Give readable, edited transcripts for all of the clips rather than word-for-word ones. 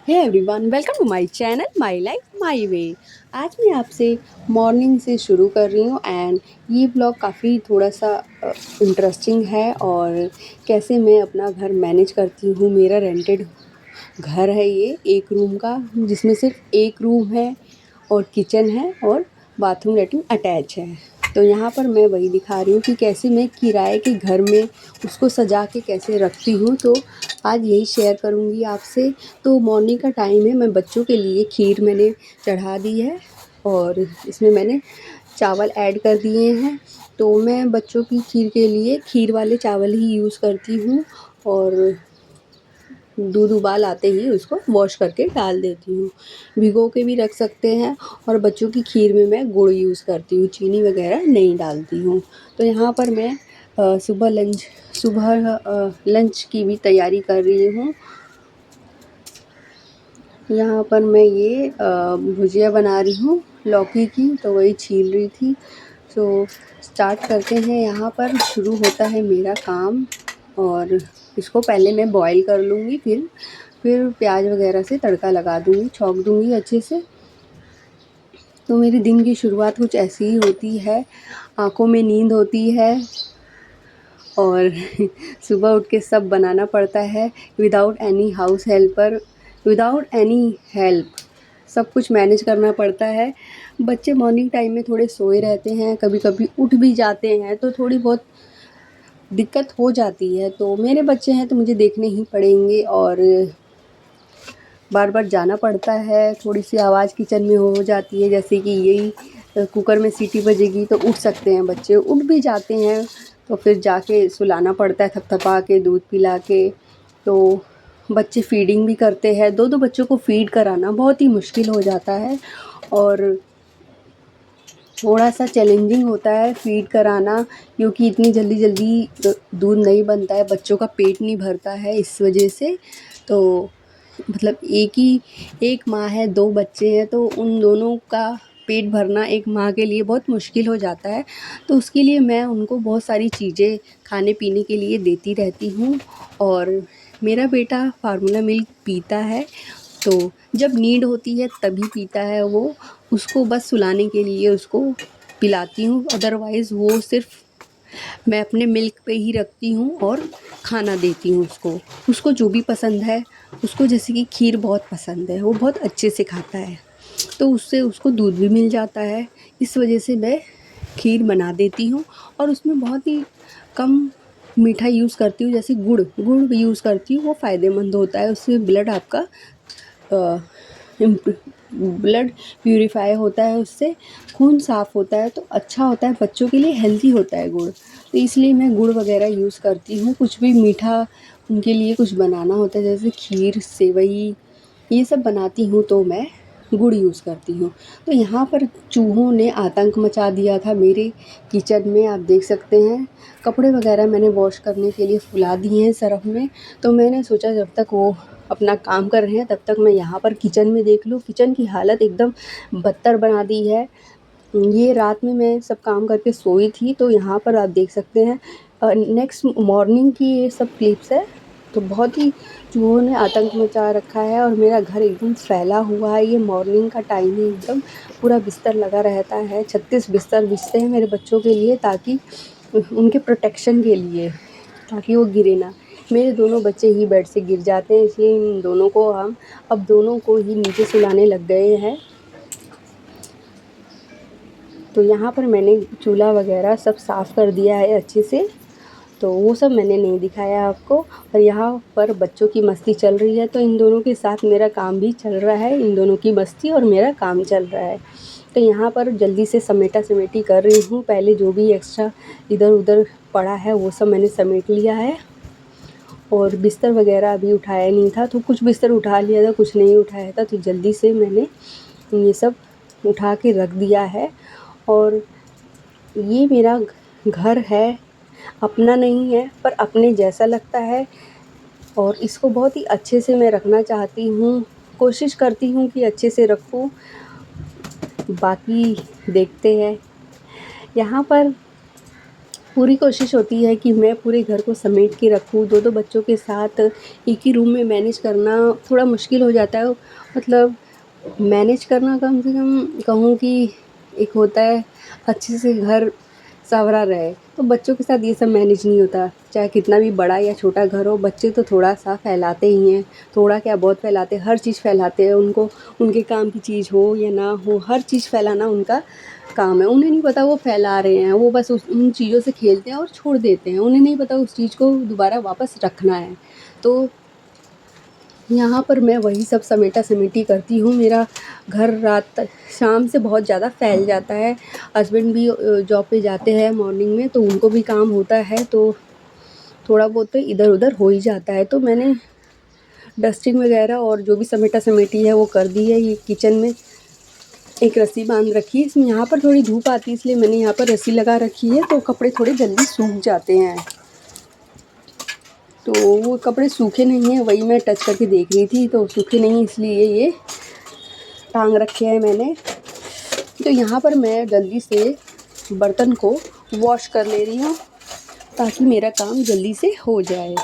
Hey everyone, welcome to my channel my life my way. आज मैं आपसे morning से शुरू कर रही हूँ एंड ये ब्लॉग काफ़ी थोड़ा सा इंटरेस्टिंग है और कैसे मैं अपना घर मैनेज करती हूँ। मेरा रेंटेड घर है, ये एक रूम का, जिसमें सिर्फ एक रूम है और किचन है और बाथरूम लेटरिन अटैच है। तो यहाँ पर मैं वही दिखा रही हूँ कि कैसे मैं किराए के घर में उसको सजा के कैसे रखती हूँ। तो आज यही शेयर करूँगी आपसे। तो मॉर्निंग का टाइम है, मैं बच्चों के लिए खीर मैंने चढ़ा दी है और इसमें मैंने चावल ऐड कर दिए हैं। तो मैं बच्चों की खीर के लिए खीर वाले चावल ही यूज़ करती हूँ और दूध उबाल आते ही उसको वॉश करके डाल देती हूँ। भिगो के भी रख सकते हैं। और बच्चों की खीर में मैं गुड़ यूज़ करती हूँ, चीनी वगैरह नहीं डालती हूँ। तो यहाँ पर मैं सुबह लंच की भी तैयारी कर रही हूँ। यहाँ पर मैं ये भुजिया बना रही हूँ लौकी की, तो वही छील रही थी। तो स्टार्ट करते हैं। यहाँ पर शुरू होता है मेरा काम और इसको पहले मैं बॉईल कर लूँगी, फिर प्याज वगैरह से तड़का लगा दूँगी, छौंक दूँगी अच्छे से। तो मेरे दिन की शुरुआत कुछ ऐसी ही होती है। आँखों में नींद होती है और सुबह उठ के सब बनाना पड़ता है without any house helper, without any help सब कुछ मैनेज करना पड़ता है। बच्चे मॉर्निंग टाइम में थोड़े सोए रहते हैं, कभी कभी उठ भी जाते हैं, तो थोड़ी बहुत दिक्कत हो जाती है। तो मेरे बच्चे हैं तो मुझे देखने ही पड़ेंगे और बार बार जाना पड़ता है। थोड़ी सी आवाज़ किचन में हो जाती है, जैसे कि यही कुकर में सीटी बजेगी तो उठ सकते हैं बच्चे, उठ भी जाते हैं। तो फिर जाके सुलाना पड़ता है थपथपा के, दूध पिला के। तो बच्चे फीडिंग भी करते हैं, दो दो बच्चों को फीड कराना बहुत ही मुश्किल हो जाता है और थोड़ा सा चैलेंजिंग होता है फीड कराना, क्योंकि इतनी जल्दी जल्दी दूध नहीं बनता है, बच्चों का पेट नहीं भरता है इस वजह से। तो मतलब एक माँ है, दो बच्चे हैं, तो उन दोनों का पेट भरना एक माँ के लिए बहुत मुश्किल हो जाता है। तो उसके लिए मैं उनको बहुत सारी चीज़ें खाने पीने के लिए देती रहती हूँ। और मेरा बेटा फार्मूला मिल्क पीता है, तो जब नीड होती है तभी पीता है वो। उसको बस सुलाने के लिए उसको पिलाती हूँ, अदरवाइज़ वो सिर्फ मैं अपने मिल्क पे ही रखती हूँ और खाना देती हूँ उसको। उसको जो भी पसंद है, उसको जैसे कि खीर बहुत पसंद है, वो बहुत अच्छे से खाता है, तो उससे उसको दूध भी मिल जाता है। इस वजह से मैं खीर बना देती हूँ और उसमें बहुत ही कम मीठा यूज़ करती हूँ। जैसे गुड़ गुड़ भी यूज़ करती हूँ, वो फ़ायदेमंद होता है, उससे ब्लड आपका ब्लड प्यूरिफाई होता है, उससे खून साफ़ होता है, तो अच्छा होता है, बच्चों के लिए हेल्दी होता है गुड़। तो इसलिए मैं गुड़ वगैरह यूज़ करती हूँ। कुछ भी मीठा उनके लिए कुछ बनाना होता है, जैसे खीर, सेवई, ये सब बनाती हूँ तो मैं गुड़ यूज़ करती हूँ। तो यहाँ पर चूहों ने आतंक मचा दिया था मेरे किचन में, आप देख सकते हैं। कपड़े वगैरह मैंने वॉश करने के लिए फुला दिए हैं सरफ़ में, तो मैंने सोचा जब तक वो अपना काम कर रहे हैं तब तक मैं यहाँ पर किचन में देख लूँ। किचन की हालत एकदम बदतर बना दी है। ये रात में मैं सब काम करके सोई थी, तो यहाँ पर आप देख सकते हैं नेक्स्ट मॉर्निंग की ये सब क्लिप्स है। तो बहुत ही चूहों ने आतंक मचा रखा है और मेरा घर एकदम फैला हुआ है। ये मॉर्निंग का टाइम है, एकदम पूरा बिस्तर लगा रहता है। 36 बिस्तर बिछते हैं मेरे बच्चों के लिए, ताकि उनके प्रोटेक्शन के लिए, ताकि वो गिरे ना। मेरे दोनों बच्चे ही बेड से गिर जाते हैं, इसलिए इन दोनों को हम अब दोनों को ही नीचे सुलाने लग गए हैं। तो यहाँ पर मैंने चूल्हा वगैरह सब साफ़ कर दिया है अच्छे से, तो वो सब मैंने नहीं दिखाया आपको। और यहाँ पर बच्चों की मस्ती चल रही है, तो इन दोनों के साथ मेरा काम भी चल रहा है, इन दोनों की मस्ती और मेरा काम चल रहा है। तो यहाँ पर जल्दी से समेटा समेटी कर रही हूँ। पहले जो भी एक्स्ट्रा इधर उधर पड़ा है वो सब मैंने समेट लिया है और बिस्तर वगैरह अभी उठाया नहीं था, तो कुछ बिस्तर उठा लिया था, कुछ नहीं उठाया था, तो जल्दी से मैंने ये सब उठा के रख दिया है। और ये मेरा घर है, अपना नहीं है पर अपने जैसा लगता है और इसको बहुत ही अच्छे से मैं रखना चाहती हूँ, कोशिश करती हूँ कि अच्छे से रखूँ। बाकी देखते हैं। यहाँ पर पूरी कोशिश होती है कि मैं पूरे घर को समेट के रखूँ। 2-2 बच्चों के साथ एक ही रूम में मैनेज करना थोड़ा मुश्किल हो जाता है। मतलब मैनेज करना कम से कम कहूँ कि एक होता है अच्छे से घर सँवरा रहे, तो बच्चों के साथ ये सब मैनेज नहीं होता। चाहे कितना भी बड़ा या छोटा घर हो, बच्चे तो थोड़ा-सा फैलाते ही हैं, थोड़ा क्या बहुत फैलाते हैं, हर चीज़ फैलाते हैं। उनको उनके काम की चीज़ हो या ना हो, हर चीज़ फैलाना उनका काम है। उन्हें नहीं पता वो फैला रहे हैं, वो बस उन चीज़ों से खेलते हैं और छोड़ देते हैं। उन्हें नहीं पता उस चीज़ को दोबारा वापस रखना है। तो यहाँ पर मैं वही सब समेटा-समेटी करती हूँ। मेरा घर रात तक शाम से बहुत ज़्यादा फैल जाता है। हस्बैंड भी जॉब पे जाते हैं मॉर्निंग में, तो उनको भी काम होता है, तो थोड़ा बहुत तो इधर-उधर हो ही जाता है। तो मैंने डस्टिंग वगैरह और जो भी समेटा-समेटी है वो कर दी है। ये किचन में एक रस्सी बांध रखी है, इसमें यहाँ पर थोड़ी धूप आती है इसलिए मैंने यहाँ पर रस्सी लगा रखी है, तो कपड़े थोड़े जल्दी सूख जाते हैं। तो वो कपड़े सूखे नहीं हैं, वही मैं टच करके देख रही थी, तो सूखे नहीं इसलिए ये टांग रखे हैं मैंने। तो यहाँ पर मैं जल्दी से बर्तन को वॉश कर ले रही हूँ ताकि मेरा काम जल्दी से हो जाए।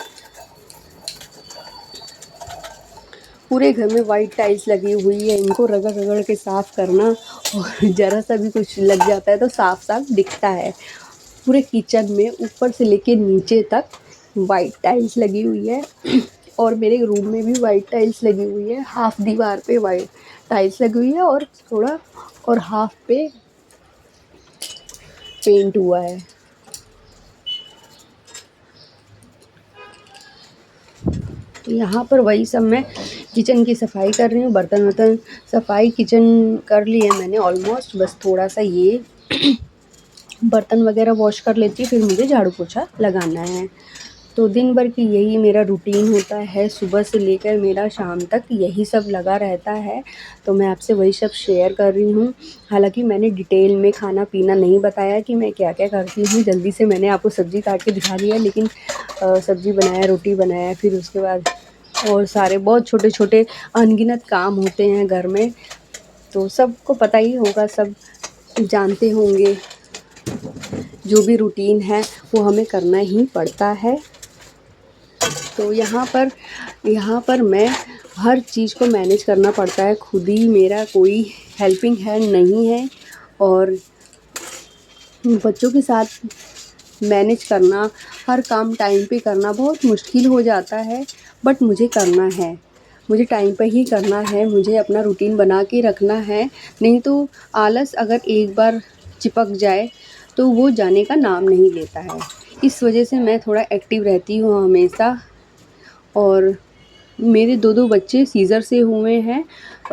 पूरे घर में वाइट टाइल्स लगी हुई है, इनको रगड़-रगड़ के साफ़ करना और ज़रा सा भी कुछ लग जाता है तो साफ-साफ दिखता है। पूरे किचन में ऊपर से लेके नीचे तक वाइट टाइल्स लगी हुई है और मेरे रूम में भी वाइट टाइल्स लगी हुई है। हाफ दीवार पे वाइट टाइल्स लगी हुई है और थोड़ा और हाफ पे पेंट हुआ है। तो यहाँ पर वही सब मैं किचन की सफाई कर रही हूँ। बर्तन-वर्तन सफाई किचन कर ली है मैंने ऑलमोस्ट, बस थोड़ा सा ये बर्तन वगैरह वॉश कर लेती हूँ, फिर मुझे झाड़ू पोछा लगाना है। तो दिन भर की यही मेरा रूटीन होता है, सुबह से लेकर मेरा शाम तक यही सब लगा रहता है। तो मैं आपसे वही सब शेयर कर रही हूँ। हालाँकि मैंने डिटेल में खाना-पीना नहीं बताया कि मैं क्या-क्या करती हूँ। जल्दी से मैंने आपको सब्ज़ी काट के दिखा दिया, लेकिन सब्ज़ी बनाया, रोटी बनाया, फिर उसके बाद और सारे बहुत छोटे-छोटे अनगिनत काम होते हैं घर में। तो सबको पता ही होगा, सब जानते होंगे। जो भी रूटीन है वो हमें करना ही पड़ता है। तो यहाँ पर मैं हर चीज़ को मैनेज करना पड़ता है खुद ही, मेरा कोई हेल्पिंग हैंड नहीं है। और बच्चों के साथ मैनेज करना, हर काम टाइम पे करना बहुत मुश्किल हो जाता है, बट मुझे करना है। मुझे टाइम पे ही करना है, मुझे अपना रूटीन बना के रखना है, नहीं तो आलस अगर एक बार चिपक जाए तो वो जाने का नाम नहीं लेता है। इस वजह से मैं थोड़ा एक्टिव रहती हूँ हमेशा। और मेरे 2-2 बच्चे सीज़र से हुए हैं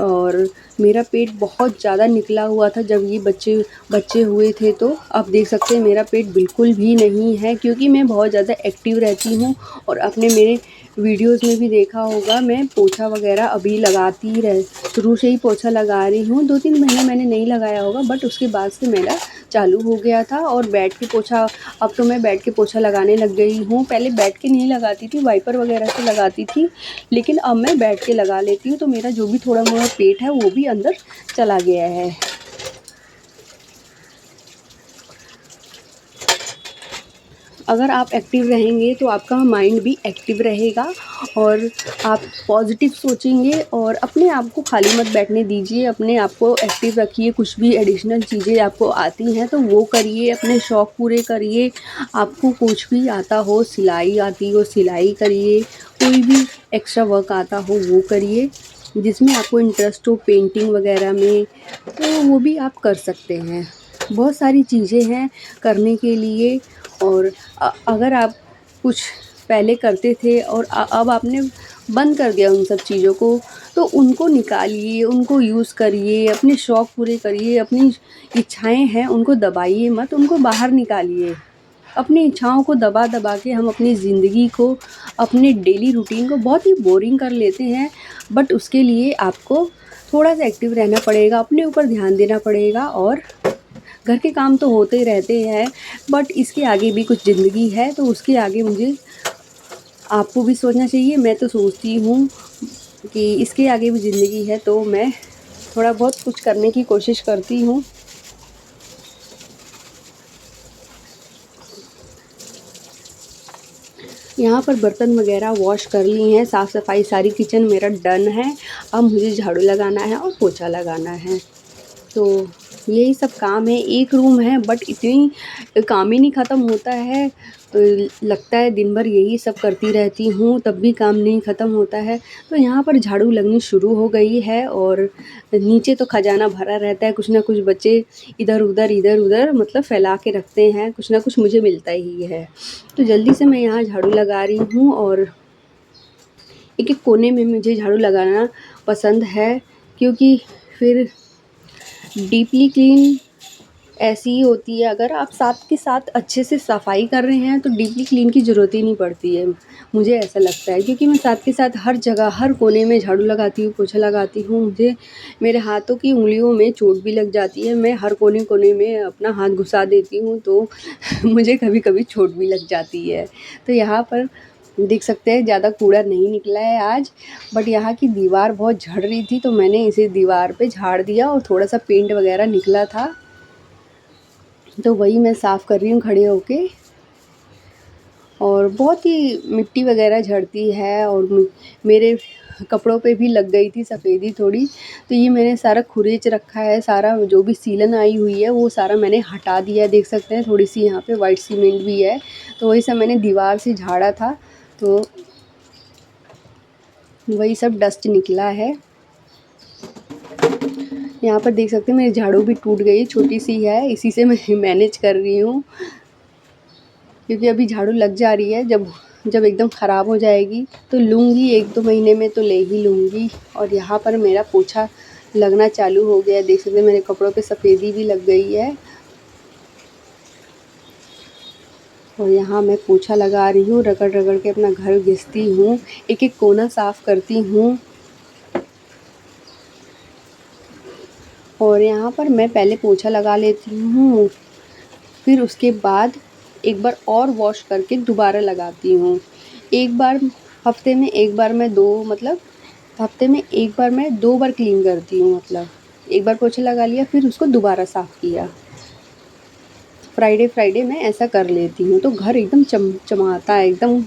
और मेरा पेट बहुत ज़्यादा निकला हुआ था जब ये बच्चे बच्चे हुए थे। तो आप देख सकते हैं मेरा पेट बिल्कुल भी नहीं है, क्योंकि मैं बहुत ज़्यादा एक्टिव रहती हूँ। और आपने मेरे वीडियोज़ में भी देखा होगा, मैं पोछा वगैरह अभी लगाती शुरू से ही पोछा लगा रही हूँ। 2-3 महीने मैंने नहीं लगाया होगा, बट उसके बाद से मेरा चालू हो गया था। और बैठ के पोछा, अब तो मैं बैठ के पोछा लगाने लग गई हूँ। पहले बैठ के नहीं लगाती थी, वाइपर वगैरह से लगाती थी, लेकिन अब मैं बैठ के लगा लेती हूँ। तो मेरा जो भी थोड़ा-मोड़ा पेट है वो भी अंदर चला गया है। अगर आप एक्टिव रहेंगे तो आपका माइंड भी एक्टिव रहेगा और आप पॉज़िटिव सोचेंगे और अपने आप को खाली मत बैठने दीजिए, अपने आप को एक्टिव रखिए। कुछ भी एडिशनल चीज़ें आपको आती हैं तो वो करिए, अपने शौक़ पूरे करिए। आपको कुछ भी आता हो, सिलाई आती हो सिलाई करिए, कोई भी एक्स्ट्रा वर्क आता हो वो करिए। जिसमें आपको इंटरेस्ट हो पेंटिंग वगैरह में, तो वो भी आप कर सकते हैं। बहुत सारी चीज़ें हैं करने के लिए। और अगर आप कुछ पहले करते थे और अब आपने बंद कर दिया उन सब चीज़ों को, तो उनको निकालिए, उनको यूज़ करिए, अपने शौक़ पूरे करिए, अपनी इच्छाएँ हैं उनको दबाइए मत, उनको बाहर निकालिए। अपनी इच्छाओं को दबा-दबा के हम अपनी ज़िंदगी को, अपने डेली रूटीन को बहुत ही बोरिंग कर लेते हैं। बट उसके लिए आपको थोड़ा-सा एक्टिव रहना पड़ेगा, अपने ऊपर ध्यान देना पड़ेगा। और घर के काम तो होते ही रहते हैं, बट इसके आगे भी कुछ ज़िंदगी है, तो उसके आगे मुझे आपको भी सोचना चाहिए। मैं तो सोचती हूँ कि इसके आगे भी ज़िंदगी है, तो मैं थोड़ा बहुत कुछ करने की कोशिश करती हूँ। यहाँ पर बर्तन वगैरह वॉश कर ली हैं, साफ़ सफाई सारी किचन मेरा डन है। अब मुझे झाड़ू लगाना है और पोछा लगाना है। तो यही सब काम है। एक रूम है बट इतनी काम ही नहीं ख़त्म होता है। लगता है दिन भर यही सब करती रहती हूँ तब भी काम नहीं ख़त्म होता है। तो यहाँ पर झाड़ू लगनी शुरू हो गई है और नीचे तो खजाना भरा रहता है। कुछ ना कुछ बच्चे इधर उधर मतलब फैला के रखते हैं, कुछ ना कुछ मुझे मिलता ही है। तो जल्दी से मैं यहाँ झाड़ू लगा रही हूँ और एक एक कोने में मुझे झाड़ू लगाना पसंद है, क्योंकि फिर डीपली क्लीन ऐसी ही होती है। अगर आप साथ के साथ अच्छे से सफाई कर रहे हैं तो डीपली क्लीन की ज़रूरत ही नहीं पड़ती है, मुझे ऐसा लगता है। क्योंकि मैं साथ के साथ हर जगह हर कोने में झाड़ू लगाती हूँ, पोछा लगाती हूँ। मुझे मेरे हाथों की उंगलियों में चोट भी लग जाती है, मैं हर कोने कोने में अपना हाथ घुसा देती हूँ तो मुझे कभी कभी चोट भी लग जाती है। तो यहाँ पर देख सकते हैं ज़्यादा कूड़ा नहीं निकला है आज, बट यहाँ की दीवार बहुत झड़ रही थी तो मैंने इसे दीवार पे झाड़ दिया और थोड़ा सा पेंट वगैरह निकला था तो वही मैं साफ़ कर रही हूँ खड़े होके। और बहुत ही मिट्टी वगैरह झड़ती है और मेरे कपड़ों पे भी लग गई थी सफ़ेदी थोड़ी, तो ये मैंने सारा खुरेच रखा है। सारा जो भी सीलन आई हुई है वो सारा मैंने हटा दिया। देख सकते हैं थोड़ी सी यहाँ पे वाइट सीमेंट भी है, तो वही सब मैंने दीवार से झाड़ा था तो वही सब डस्ट निकला है। यहाँ पर देख सकते हैं मेरी झाड़ू भी टूट गई, छोटी सी है, इसी से मैं मैनेज कर रही हूँ। क्योंकि अभी झाड़ू लग जा रही है, जब एकदम ख़राब हो जाएगी तो लूँगी, 1-2 महीने में तो ले ही लूँगी। और यहाँ पर मेरा पोछा लगना चालू हो गया, देख सकते हैं मेरे कपड़ों पे सफ़ेदी भी लग गई है। और यहाँ मैं पोछा लगा रही हूँ, रगड़ रगड़ के अपना घर घिसती हूँ, एक एक कोना साफ़ करती हूँ। और यहाँ पर मैं पहले पोछा लगा लेती हूँ, फिर उसके बाद एक बार और वॉश करके दोबारा लगाती हूँ। एक बार हफ्ते में एक बार मैं हफ्ते में एक बार मैं 2 बार क्लीन करती हूँ। मतलब एक बार पोछा लगा लिया फिर उसको दोबारा साफ़ किया। फ्राइडे मैं ऐसा कर लेती हूँ तो घर एकदम चमचमाता है, एकदम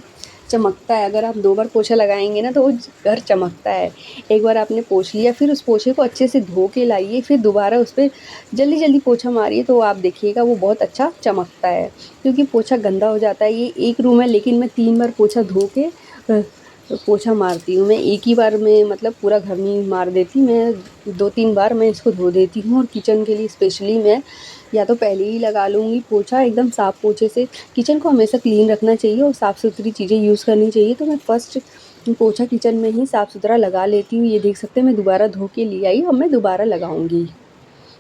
चमकता है। अगर आप 2 बार पोछा लगाएंगे ना तो वो घर चमकता है। एक बार आपने पोंछ लिया फिर उस पोछे को अच्छे से धो के लाइए, फिर दोबारा उस पर जल्दी पोछा मारिए तो आप देखिएगा वो बहुत अच्छा चमकता है। क्योंकि पोछा गंदा हो जाता है। ये एक रूम है लेकिन मैं 3 बार पोछा धो के पोछा मारती हूँ। मैं एक ही बार में मतलब पूरा घर नहीं मार देती, मैं 2-3 बार मैं इसको धो देती हूँ। और किचन के लिए स्पेशली मैं या तो पहले ही लगा लूँगी पोछा एकदम साफ़ पोछे से। किचन को हमेशा क्लीन रखना चाहिए और साफ़ सुथरी चीज़ें यूज़ करनी चाहिए, तो मैं फ़र्स्ट पोछा किचन में ही साफ़ सुथरा लगा लेती हूँ। ये देख सकते हैं मैं दोबारा धो के ले आई, अब मैं दोबारा लगाऊँगी।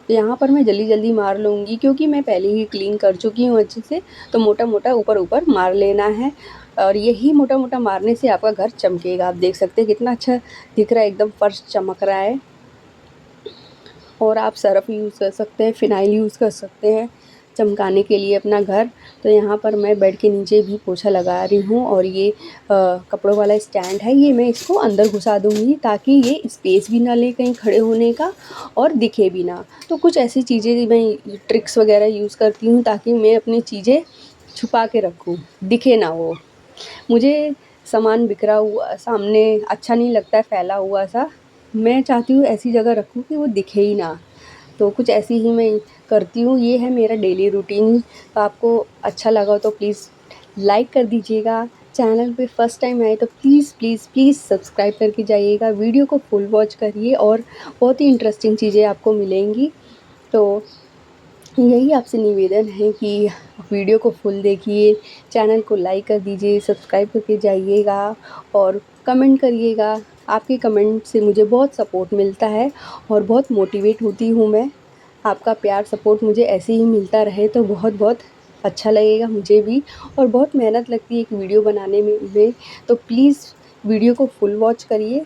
तो यहाँ पर मैं जल्दी मार लूँगी क्योंकि मैं पहले ही क्लीन कर चुकी हूँ अच्छे से। तो मोटा ऊपर मार लेना है और यही मोटा मारने से आपका घर चमकेगा। आप देख सकते हैं कितना अच्छा दिख रहा है, एकदम फर्श चमक रहा है। और आप सर्फ़ यूज़ कर सकते हैं, फ़िनाइल यूज़ कर सकते हैं चमकाने के लिए अपना घर। तो यहाँ पर मैं बेड के नीचे भी पोछा लगा रही हूँ और ये कपड़ों वाला स्टैंड है, ये मैं इसको अंदर घुसा दूँगी ताकि ये स्पेस भी ना ले कहीं खड़े होने का और दिखे भी ना। तो कुछ ऐसी चीज़ें मैं ट्रिक्स वगैरह यूज़ करती हूँ ताकि मैं अपनी चीज़ें छुपा के रखूँ, दिखे ना वो। मुझे सामान बिखरा हुआ सामने अच्छा नहीं लगता है, फैला हुआ सा। मैं चाहती हूँ ऐसी जगह रखूँ कि वो दिखे ही ना। तो कुछ ऐसी ही मैं करती हूँ। ये है मेरा डेली रूटीन। तो आपको अच्छा लगा तो प्लीज़ लाइक कर दीजिएगा। चैनल पे फर्स्ट टाइम आए तो प्लीज़ सब्सक्राइब करके जाइएगा। वीडियो को फुल वॉच करिए और बहुत ही इंटरेस्टिंग चीज़ें आपको मिलेंगी। तो यही आपसे निवेदन है कि वीडियो को फुल देखिए, चैनल को लाइक कर दीजिए, सब्सक्राइब करके जाइएगा और कमेंट करिएगा। आपके कमेंट से मुझे बहुत सपोर्ट मिलता है और बहुत मोटिवेट होती हूँ मैं। आपका प्यार सपोर्ट मुझे ऐसे ही मिलता रहे तो बहुत अच्छा लगेगा मुझे भी। और बहुत मेहनत लगती है एक वीडियो बनाने में तो प्लीज़ वीडियो को फुल वॉच करिए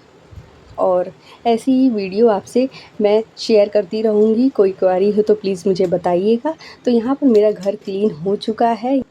और ऐसी ही वीडियो आपसे मैं शेयर करती रहूँगी। कोई क्वेरी हो तो प्लीज़ मुझे बताइएगा। तो यहाँ पर मेरा घर क्लीन हो चुका है।